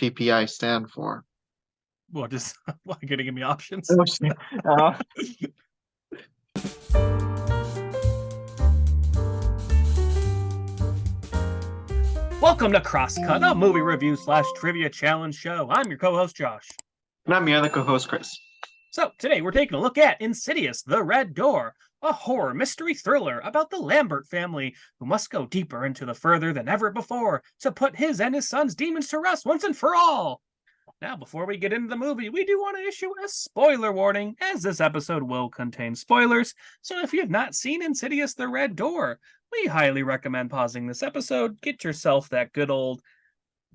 PPI stand for? Well, just why gonna give me options? Oh, shit. Uh, Welcome to Crosscut, a movie review slash trivia challenge show. I'm your co-host Josh. and I'm your other co-host, Chris. So today we're taking a look at Insidious: The Red Door, a horror mystery thriller about the Lambert family who must go deeper into the further than ever before to put his and his son's demons to rest once and for all. Now, before we get into the movie, we do want to issue a spoiler warning, as this episode will contain spoilers. So if you have not seen Insidious: The Red Door, we highly recommend pausing this episode, get yourself that good old,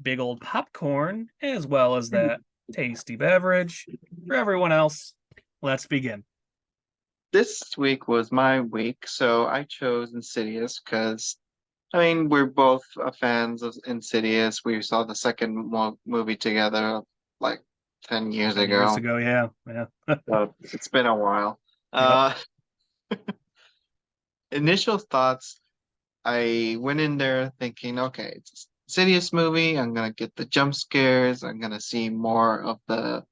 big old popcorn, as well as that tasty beverage. For everyone else, let's begin. This week was my week, so I chose Insidious because, I mean, we're both fans of Insidious. We saw the second movie together like 10 years 10 years ago. ago, yeah. So it's been a while. Yep. Uh, Initial thoughts, I went in there thinking, okay, it's a Insidious movie. I'm gonna get the jump scares. I'm gonna see more of the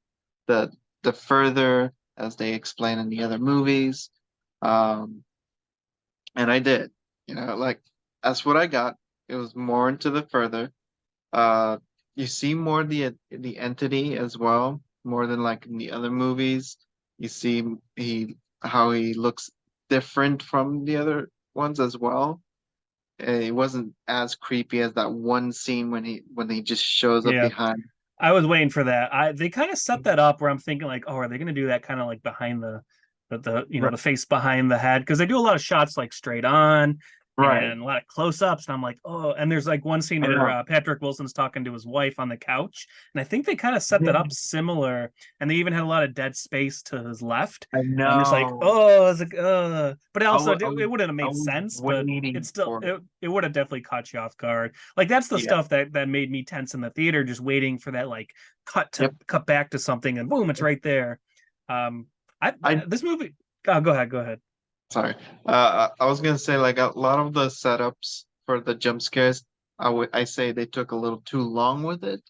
the further as they explain in the other movies. Um, and I did. Like that's what I got. It was more into the further. Uh, you see more the entity as well, more than like in the other movies. You see how he looks different from the other ones as well. It wasn't as creepy as that one scene when he just shows up Yeah. behind. I was waiting for that. They kind of set that up where I'm thinking like, oh, are they going to do that kind of like behind the Right. the face behind the head, because they do a lot of shots like straight on Right. and a lot of close-ups, and I'm like, oh, and there's like one scene I where know. Patrick Wilson's talking to his wife on the couch, and I think they kind of set that up similar, and they even had a lot of dead space to his left, I and I'm just like, know. oh, it's like, but I also was, I it was, wouldn't have I made was sense, but waiting it's still for it. it would have definitely caught you off guard. Like that's the Yeah. stuff that made me tense in the theater, just waiting for that like Yep. cut back to something, and boom, it's right there. Um, I I this movie. Oh, go ahead. Sorry. I was gonna say like a lot of the setups for the jump scares, I say they took a little too long with it,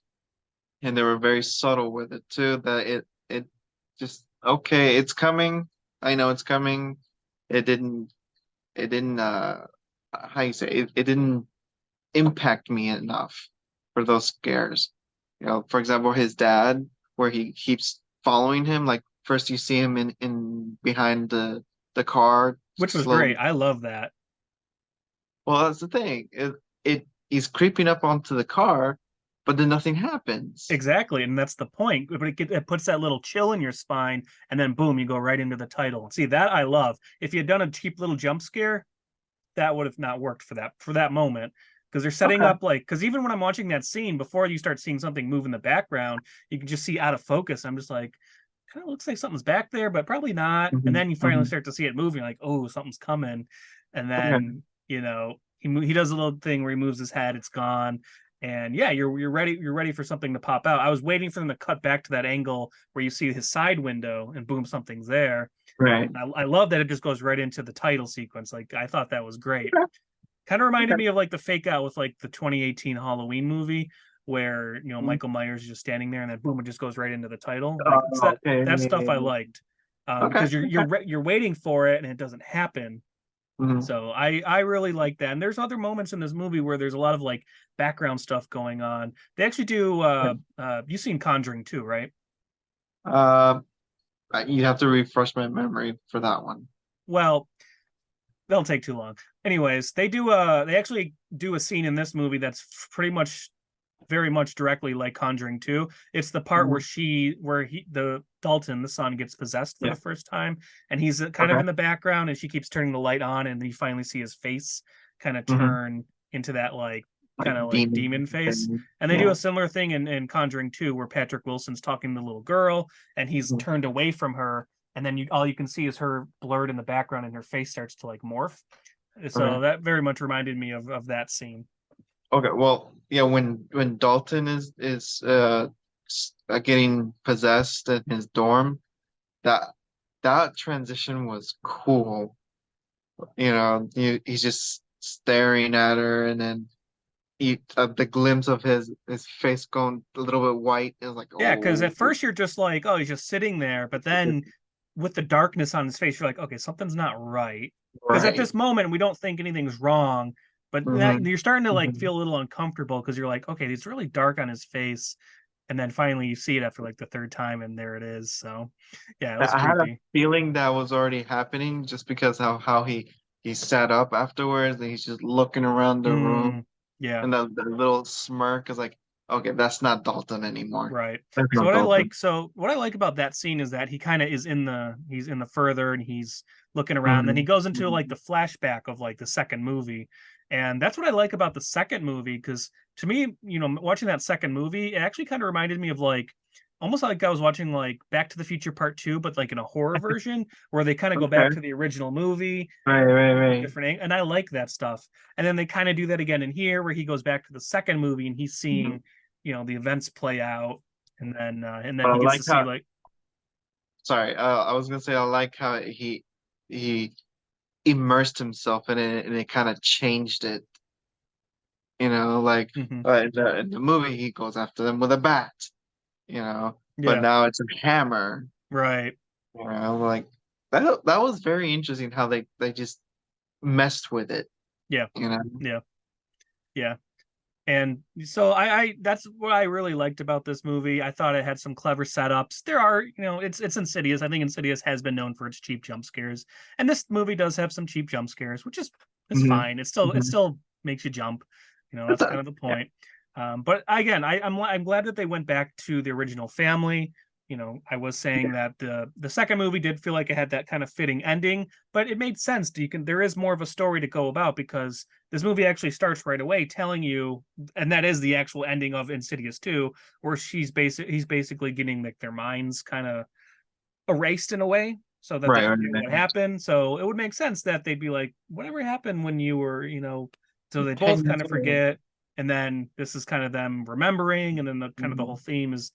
and they were very subtle with it too. That it just okay, it's coming. I know it's coming. It didn't how you say it didn't impact me enough for those scares. For example, his dad, where he keeps following him. Like first you see him in behind the car Which was slowly. great. I love that. Well, that's the thing. It he's creeping up onto the car, but then nothing happens. Exactly, and that's the point. But it puts that little chill in your spine, and then boom, you go right into the title. See, that I love. If you had done a cheap little jump scare, that would have not worked for that moment, because they're setting Okay. up like, because even when I'm watching that scene, before you start seeing something move in the background, you can just see out of focus. I'm just like, kind of looks like something's back there, but probably not. And Hmm. then you finally Hmm. start to see it moving, like, oh, something's coming. And Okay. then he does a little thing where he moves his head, it's gone. And yeah, you're ready for something to pop out. I was waiting for them to cut back to that angle where you see his side window and boom, something's there. Right. I love that it just goes right into the title sequence. Like I thought that was great. Okay. Kind of reminded Okay. me of like the fake out with like the 2018 Halloween movie, where Mhm. Michael Myers is just standing there and then boom, it just goes right into the title. Like it's Oh, okay. that Yeah, stuff yeah, I yeah. liked, Okay. because Okay. you're waiting for it and it doesn't happen. Hmm. So I really like that. And there's other moments in this movie where there's a lot of like background stuff going on. They actually do. You've seen Conjuring too, right? Uh, you have to refresh my memory for that one. Well, they'll take too long. Anyways, they actually do a scene in this movie that's pretty much very much directly like Conjuring 2. It's the part Mhm. where the Dalton, the son, gets possessed for Yeah. the first time, and he's kind of Okay. in the background, and she keeps turning the light on, and you finally see his face kind of Hmm. turn into that like Like kind of like demon demon face. thing. And they do Yeah. a similar thing in Conjuring 2, where Patrick Wilson's talking to the little girl, and he's Mhm. turned away from her, and then all you can see is her blurred in the background, and her face starts to like morph. So Okay. that very much reminded me of that scene. Okay. Well, yeah. When Dalton getting possessed in his dorm, that that transition was cool. He's just staring at her, and then the glimpse of his face going a little bit white. It was like, Yeah, because oh, at first you're just like, oh, he's just sitting there, but then with the darkness on his face, you're like, okay, something's not right. Because at right. this moment we don't think anything's wrong, but that, Hmm. you're starting to like Hmm. feel a little uncomfortable because you're like, okay, it's really dark on his face, and then finally you see it after like the third time, and there it is. So, yeah, it was I had a creepy. feeling that was already happening just because how he sat up afterwards and he's just looking around the room Mm, yeah. and the little smirk is like, okay, that's not Dalton anymore. Right. That's not Dalton. So what I like about that scene is that he kind of is he's in the further and he's looking around. Then he Hmm. goes into like the flashback of like the second movie. And that's what I like about the second movie because to me, watching that second movie, it actually kind of reminded me of like almost like I was watching like Back to the Future Part 2, but like in a horror version where they kind of go back Okay. to the original movie Right, right, from right. different and I like that stuff. And then they kind of do that again in here where he goes back to the second movie and he's Mhm. seeing, the events play out and then But I he gets to like see how, like sorry, I was gonna say I like how he immersed himself in it and it kind of changed it. Like mhm, in the movie he goes after them with a bat, but yeah, now it's a hammer. right. Like that was very interesting how they just messed with it, Yeah. you know. Yeah. Yeah. And so I that's what I really liked about this movie. I thought it had some clever setups. There are, it's Insidious. I think Insidious has been known for its cheap jump scares. And this movie does have some cheap jump scares, which is Hmm. fine. It still makes you jump. It That's does. kind of the Yeah. point. But again, I'm glad that they went back to the original family. I was saying that the second movie did feel like it had that kind of fitting ending, but it made sense. There is more of a story to go about because this movie actually starts right away telling you, and that is the actual ending of Insidious 2, where he's basically getting like their minds kind of erased in a way so that they Right, right, forget what right. happened. So it would make sense that they'd be like, whatever happened when you were, so they both 10 years kind of old. forget. And then this is kind of them remembering. And then the kind of the whole Mhm. theme is,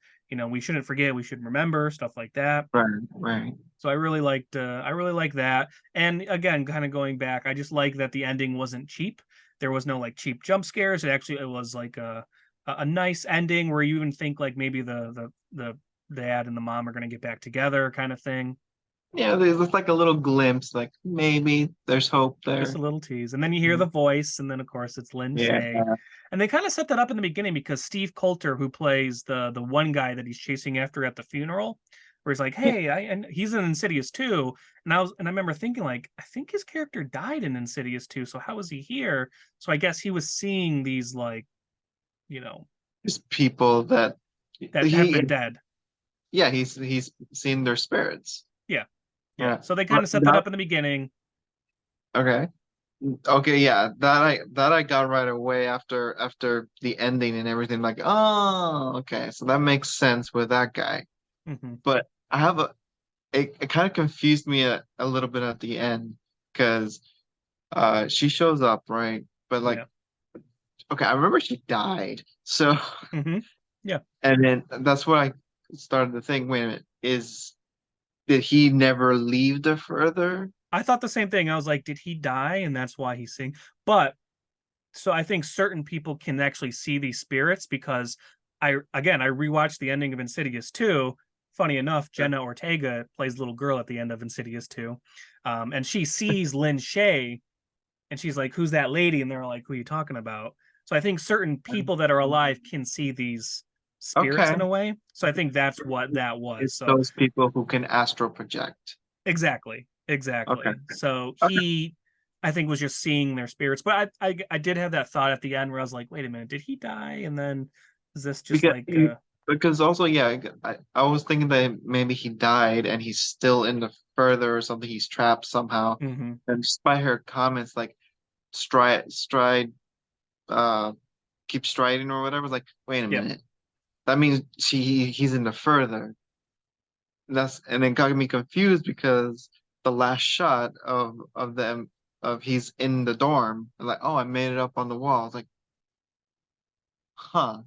we shouldn't forget, we should remember, stuff like that. Right, right. So I really like that. And again, kind of going back, I just like that the ending wasn't cheap. There was no like cheap jump scares. It was like a nice ending where you even think like maybe the dad and the mom are going to get back together kind of thing. Yeah, there's like a little glimpse, like maybe there's hope Just a there. little tease. And then you hear the Mhm. voice, and then of course it's Lynn Yeah. Shay. And they kind of set that up in the beginning because Steve Coulter, who plays the one guy that he's chasing after at the funeral, where he's like, Yeah. "Hey, and he's in Insidious too." And I remember thinking like, I think his character died in Insidious too, so how is he here? So I guess he was seeing these like, you know, There's people that that have he been dead. yeah, he's seen their spirits. Yeah, yeah. Yeah. So they kind But of set that that up in the beginning. okay. Okay, yeah. That I got right away after the ending and everything, like, oh, okay. So that makes sense with that guy. Hmm. But I have it kind of confused me a little bit at the end because she shows up, right? But like, Yeah. okay, I remember she died. So Hmm. Yeah. and then that's what I started to think, wait a minute, did he never leave the further? I thought the same thing. I was like, did he die? And that's why he's seeing. But so I think certain people can actually see these spirits because I rewatched the ending of Insidious 2. Funny enough, Jenna Ortega plays the little girl at the end of Insidious 2. And she sees Lynn Shay and she's like, "Who's that lady?" And they're like, "Who are you talking about?" So I think certain people that are alive can see these spirits Okay. in a way. So I think that's what that was. It's So those people who can astral project. exactly, Okay. exactly. So Okay. he, I think, was just seeing their spirits. But I did have that thought at the end where I was like, wait a minute, did he die? And then is this just Because like, because also, yeah, I was thinking that maybe he died and he's still in the further or something. He's trapped somehow. mm-hmm, And just by her comments, like stride, uh, keep striding or whatever. It's like, wait a yep, minute. That means he's in the further. And it got me confused because the last shot of them of he's in the dorm. Like, oh, I made it up on the wall. It's like, huh.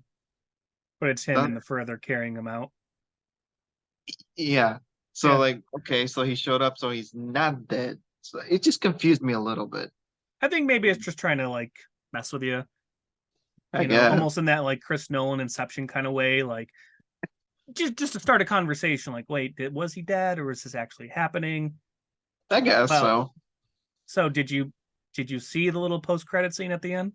but it's him That in the further carrying him out. Yeah. So Yeah, like, okay, so he showed up, so he's not dead. So it just confused me a little bit. I think maybe it's just trying to like mess with you. I guess. Almost in that like Chris Nolan Inception kind of way, like just to start a conversation. Like, wait, was he dead, or is this actually happening? I guess Well, so. so did you see the little post credit scene at the end?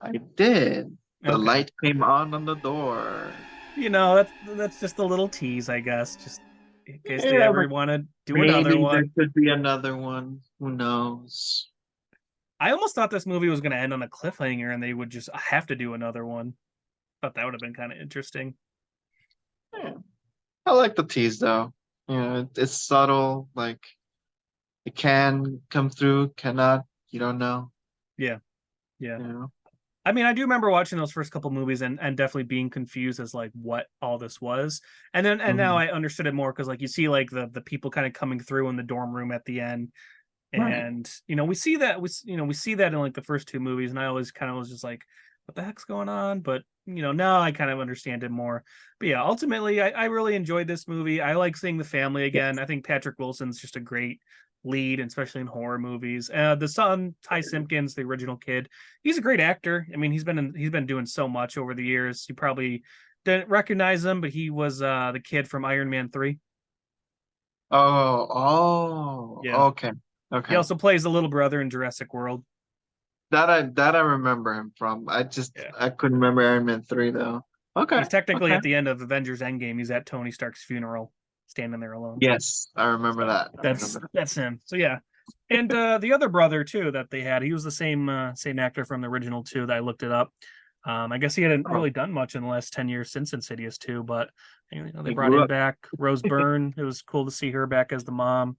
I did. The Okay, light came on the door. that's just a little tease, I guess, just in case they Yeah, ever but want to do another maybe there one. could be another one. Who knows? I almost thought this movie was going to end on a cliffhanger and they would just have to do another one. Thought that would have been kind of interesting. Yeah. I like the tease though. It's subtle. Like it can come through, cannot. You don't know. Yeah, yeah. You know. I mean, I do remember watching those first couple movies and definitely being confused as like what all this was. And now Mhm. I understood it more because like you see like the people kind of coming through in the dorm room at the end. Right. And we see that we see that in like the first two movies, and I always kind of was just like, what the heck's going on? But now I kind of understand it more. But yeah, ultimately I really enjoyed this movie. I like seeing the family again. I think Patrick Wilson's just a great lead, especially in horror movies. The son, Ty Simpkins, the original kid, he's a great actor. I mean, he's been doing so much over the years. You probably didn't recognize him, but he was the kid from Iron Man 3. Oh, Yeah. okay. He Okay. also plays the little brother in Jurassic World. That I remember him from. Yeah. I couldn't remember Iron Man 3 though. Okay. He's technically Okay. at the end of Avengers Endgame. He's at Tony Stark's funeral, standing there alone. Yes, I remember So that. I that's remember that. that's him. So yeah, and the other brother too that they had, he was the same actor from the original two. That I looked it up. I guess he hadn't Oh, really done much in the last 10 years since Insidious 2, but they he brought grew him up. back. Rose Byrne. It was cool to see her back as the mom.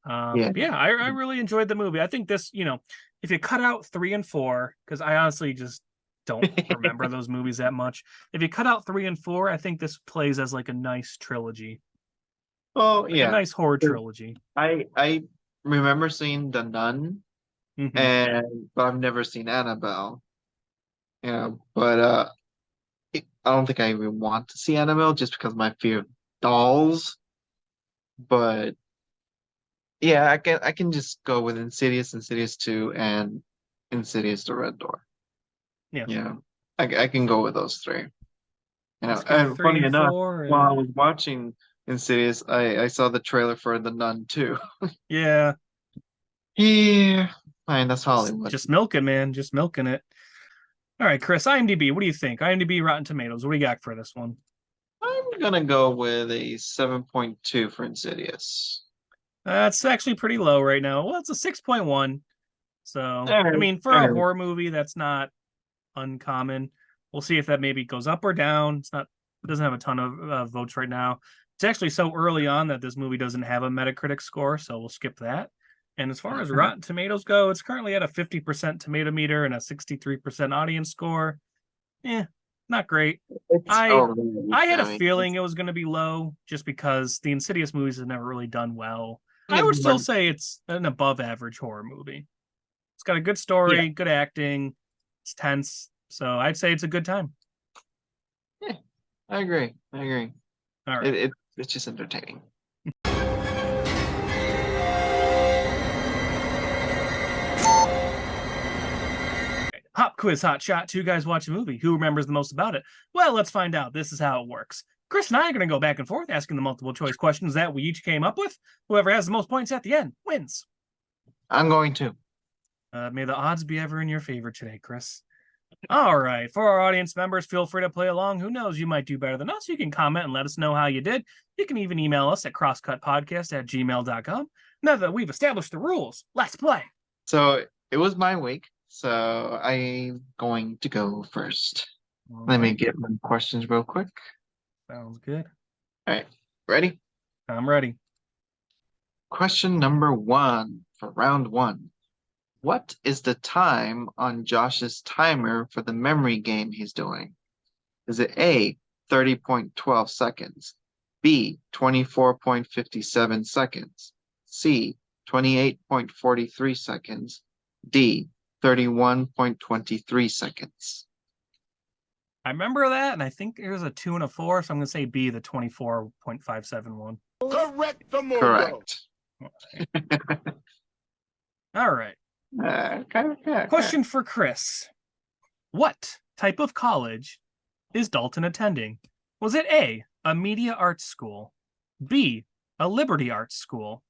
Yeah. Yeah, I really enjoyed the movie. I think this, if you cut out 3 and 4, because I honestly just don't remember those movies that much. If you cut out 3 and 4, I think this plays as like a nice trilogy, Oh like a yeah. nice horror trilogy. I remember seeing The Nun Hmm. and but I've never seen Annabelle. But I don't think I even want to see Annabelle just because of my fear of dolls. But yeah, I can just go with Insidious, Insidious 2, and Insidious the Red Door. Yeah, Yeah. I can go with those three. let's go And three funny and enough, four, while I and was watching Insidious, I saw the trailer for The Nun too. yeah, Yeah, fine, that's just, Hollywood. just milking, man, just milking it. All right, Chris, IMDb. What do you think? IMDb, Rotten Tomatoes. What do you got for this one? I'm gonna go with a 7.2 for Insidious. It's actually pretty low right now. Well, it's a 6.1. So, All I right, mean, for all a right. horror movie, that's not uncommon. We'll see if that maybe goes up or down. It doesn't have a ton of votes right now. It's actually so early on that this movie doesn't have a Metacritic score, so we'll skip that. And as far as Rotten Tomatoes go, it's currently at a 50% tomato meter and a 63% audience score. Eh, not great. It's I already I had a showing. feeling it was going to be low just because the Insidious movies have never really done well. I Yeah, would still but say it's an above average horror movie. It's got a good yeah, story, good acting. It's tense, so I'd say it's a good time. yeah, I agree. I agree. All It, right. it it's just entertaining. Hop quiz, hot shot. Two guys watch a movie. Who remembers the most about it? Well, let's find out. This is how it works. Chris and I are going to go back and forth asking the multiple choice questions that we each came up with. Whoever has the most points at the end wins. I'm going to. May the odds be ever in your favor today, Chris. All right. For our audience members, feel free to play along. Who knows? You might do better than us. You can comment and let us know how you did. You can even email us at crosscutpodcast@gmail.com. Now that we've established the rules, let's play. So it was my week, so I'm going to go first. All Let me right. get my questions real quick. Sounds good. All right, ready? I'm ready. Question number one for round one. What is the time on Josh's timer for the memory game he's doing? Is it A, 30.12 seconds, B, 24.57 seconds, C, 28.43 seconds, D, 31.23 seconds? I remember that, and I think it was a 2 and a 4, so I'm going to say B, the 24.571. Correct. All right. Okay. Question for Chris. What type of college is Dalton attending? Was it A, a media arts school, B, a liberty arts school,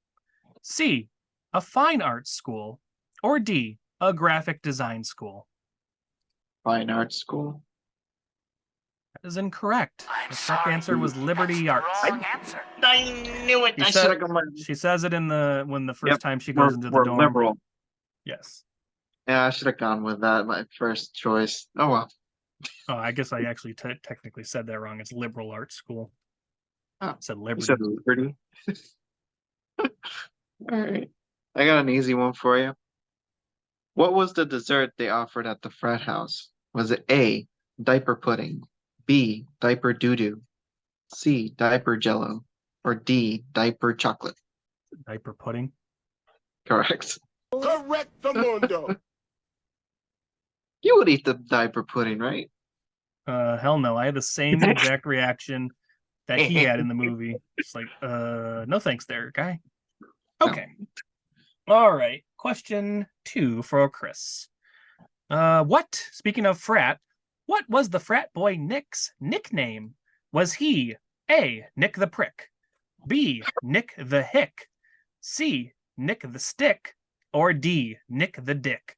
C, a fine arts school, or D, a graphic design school? Fine art school. That is incorrect. I'm The correct sorry. answer was liberty That's arts. the wrong answer. I knew it. She I said- should have gone. She says it in the first Yep, time she goes into the we're dorm. liberal. Yes. Yeah, I should have gone with that. My first choice. Oh well. Oh, I guess I actually technically said that wrong. It's liberal arts school. Oh, I said You liberty. said liberty. All right. I got an easy one for you. What was the dessert they offered at the frat house? Was it A, diaper pudding, B, diaper doo-doo, C, diaper jello, or D, diaper chocolate? Diaper pudding. Correct. Correct the mundo. You would eat the diaper pudding, right? Hell no. I had the same exact reaction that he had in the movie. It's like, no thanks there, guy. Okay. All right. Question 2 for Chris. Speaking of frat, what was the frat boy Nick's nickname? Was he A, Nick the Prick, B, Nick the Hick, C, Nick the Stick, or D, Nick the Dick?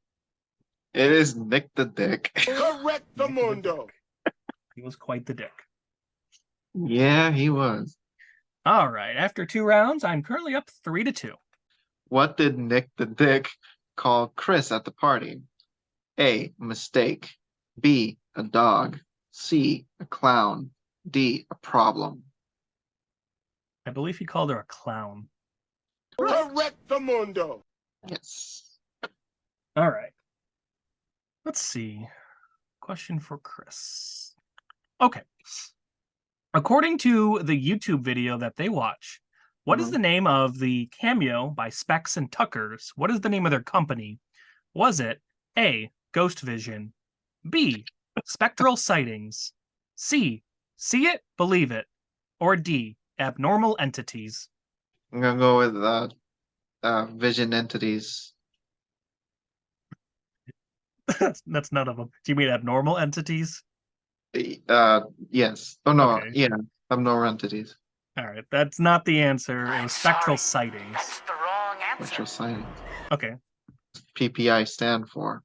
It is Nick the Dick. Correct the Nick the mundo. Dick. He was quite the dick. Yeah, he was. All right. After 2 rounds, I'm currently up 3-2. What did Nick the Dick call Chris at the party? A, mistake, B, a dog, C, a clown, D, a problem. I believe he called her a clown. Correct the mundo. Yes. All right. Let's see. Question for Chris. Okay. According to the YouTube video that they watch, what is the name of the cameo by Specs and Tuckers? What is the name of their company? Was it A, Ghost Vision, B, Spectral Sightings, C, See It, Believe It, or D, Abnormal Entities? I'm gonna go with vision entities. That's none of them. Do you mean abnormal entities? Yes. Oh no, Okay. yeah, abnormal entities. All right, that's not the answer. It I'm was Spectral sorry. Sightings. That's the wrong answer. Spectral sightings. Okay. PPI stand for.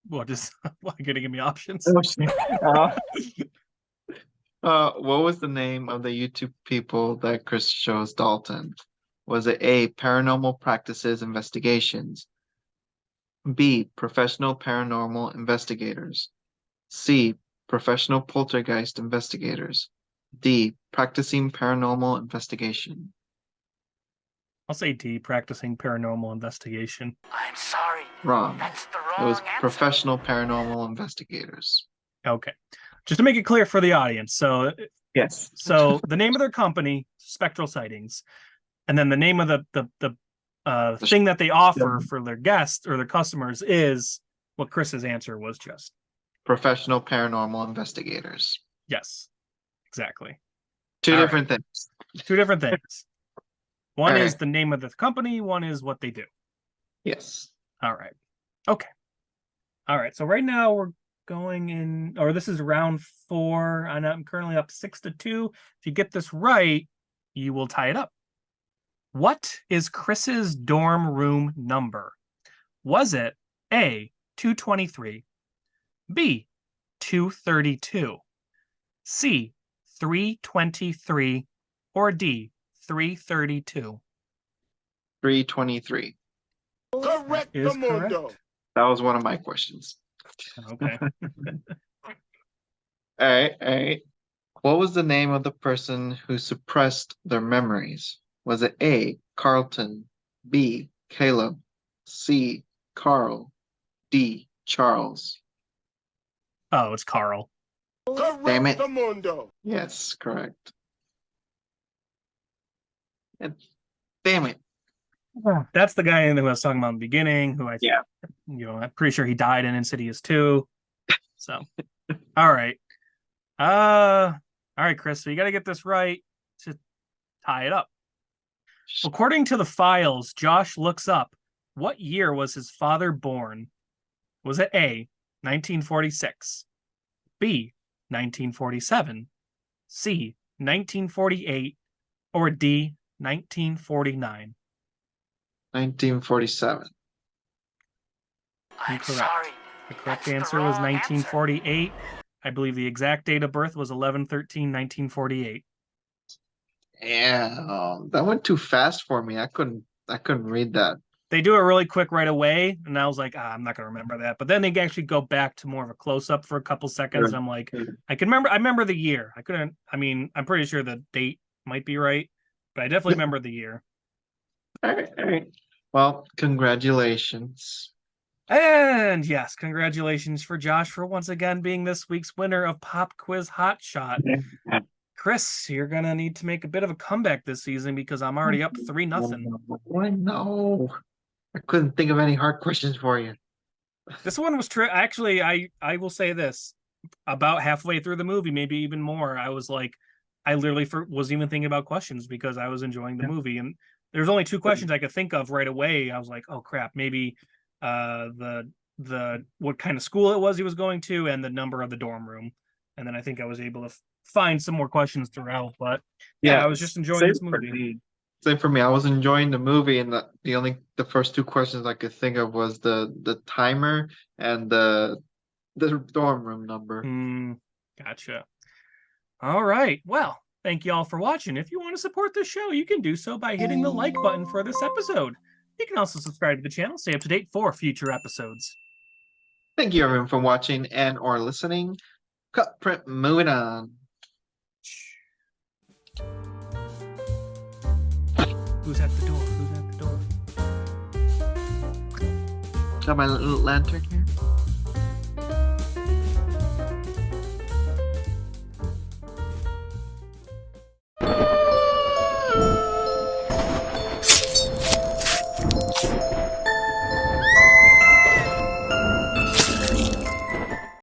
What is? Why are you gonna give me options? What was the name of the YouTube people that Chris shows Dalton? Was it A, Paranormal Practices Investigations, B, Professional Paranormal Investigators, C, Professional Poltergeist Investigators, D, Practicing Paranormal Investigation? I'll say D, Practicing Paranormal Investigation. I'm sorry. Wrong. That's the It was wrong answer. Professional Paranormal Investigators. Okay. Just to make it clear for the audience, so Yes. the name of their company, Spectral Sightings, and then the name of the thing that they offer for their guests or their customers is what Chris's answer was just. Professional Paranormal Investigators. Yes, exactly. Two All different things. 2 different things. One All is right. the name of the company, one is what they do. Yes. All right. Okay. All right. So right now we're going in, or this is round 4, and I'm currently up 6-2. If you get this right, you will tie it up. What is Chris's dorm room number? Was it A, 223, B, 232, C, 323, or D, 332? 323. Correct Is the mundo. correct. That was one of my questions. Okay. All right, all right. What was the name of the person who suppressed their memories? Was it A, Carlton, B, Caleb, C, Carl, D, Charles? Oh, it's Carl. Damn Correct it. the mundo. Yes, correct. And damn it. That's the guy who I was talking about in the beginning, who Yeah. I'm pretty sure he died in Insidious 2. So, all right. All right, Chris, so you got to get this right to tie it up. According to the files, Josh looks up What year was his father born? Was it A, 1946, B, 1947, C, 1948, or D, 1949? 1947. I'm Incorrect. sorry. The correct That's the answer was wrong answer. 1948. I believe the exact date of birth was 11/13/1948. Yeah, that went too fast for me. I couldn't read that. They do it really quick right away, and I was like, I'm not gonna remember that. But then they actually go back to more of a close up for a couple seconds. Sure. I'm like, I remember the year. I couldn't. I mean, I'm pretty sure the date might be right, but I definitely remember the year. All right, all right. Well, congratulations. And yes, congratulations for Josh for once again being this week's winner of Pop Quiz Hotshot. Chris, you're gonna need to make a bit of a comeback this season because I'm already up 3-0. I know. I couldn't think of any hard questions for you. This one was actually, I will say this, about halfway through the movie, maybe even more, I was like, I literally wasn't even thinking about questions because I was enjoying the movie, and there's only 2 questions I could think of right away. I was like, oh crap, maybe the what kind of school it was he was going to and the number of the dorm room, and then I think I was able to find some more questions throughout. But yeah, I was just enjoying this movie. Same for me. I was enjoying the movie, and the first 2 questions I could think of was the timer and the dorm room number. Gotcha. All right. Well, thank you all for watching. If you want to support the show, you can do so by hitting the like button for this episode. You can also subscribe to the channel, stay up to date for future episodes. Thank you everyone for watching and or listening. Cut print moving on. Who's at the door? Who's at the door? Got my little lantern here.